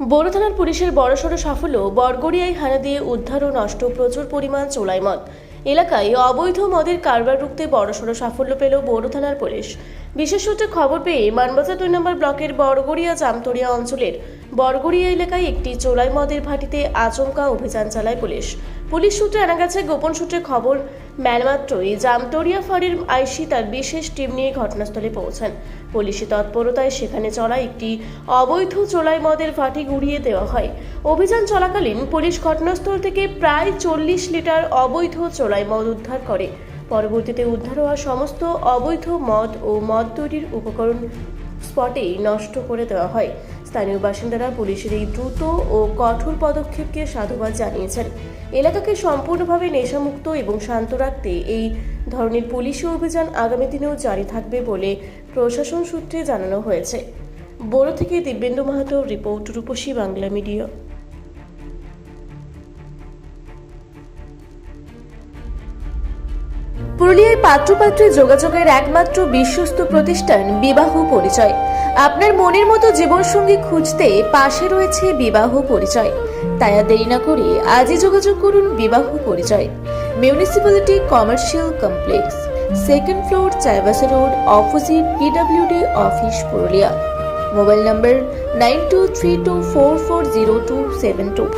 বড় থানার পুলিশের বড়সড় সাফল্য। বরগড়িয়ায় হানা দিয়ে উদ্ধার ও নষ্ট প্রচুর পরিমাণ চোলাই মদ। এলাকায় অবৈধ মদের কারবার রুখতে বড়সড় সাফল্য পেল বড় থানার পুলিশ। বিশেষ সূত্রে খবর পেয়ে মানবাজার 2 নম্বর ব্লকের বরগড়িয়া জামতরিয়া অঞ্চলের বরগড়িয়া এলাকায় একটি চোলাই মদের ভাটিতে আচমকা অভিযান চালায় পুলিশ। পুলিশ সূত্রে জানা গেছে, গোপন সূত্রে খবর মেলমাত্রই জামতরিয়া ফাঁড়ির আইসি তার বিশেষ টিম নিয়ে ঘটনাস্থলে পৌঁছান। পুলিশি তৎপরতায় সেখানে চলা একটি অবৈধ চোলাই মদের ভাটি গুড়িয়ে দেওয়া হয়। অভিযান চলাকালীন পুলিশ ঘটনাস্থল থেকে প্রায় 40 লিটার অবৈধ চোলাই মদ উদ্ধার করে। পরবর্তীতে উদ্ধার হওয়া সমস্ত অবৈধ মদ ও মদ তৈরির উপকরণ স্পটেই নষ্ট করে দেওয়া হয়। স্থানীয় বাসিন্দারা পুলিশের এই দ্রুত ও কঠোর পদক্ষেপকে সাধুবাদ জানিয়েছেন। এলাকাকে সম্পূর্ণভাবে নেশামুক্ত এবং শান্ত রাখতে এই ধরনের পুলিশি অভিযান আগামী দিনেও জারি থাকবে বলে প্রশাসন সূত্রে জানানো হয়েছে। বড় থেকে দিব্যেন্দু মাহাতো রিপোর্ট, রূপসী বাংলা মিডিয়া। পুরুলিয়ায় পাত্রপাত্রী যোগাযোগের একমাত্র বিশ্বস্ত প্রতিষ্ঠান বিবাহ পরিচয়। আপনার মনের মতো জীবনসঙ্গী খুঁজতে পাশে রয়েছে বিবাহ পরিচয়। তাই আর দেরি না করে আজই যোগাযোগ করুন বিবাহ পরিচয়। Municipality commercial complex, 2nd floor, Chaibasa road, opposite PWD office, Purulia. Mobile নম্বর 9232440272।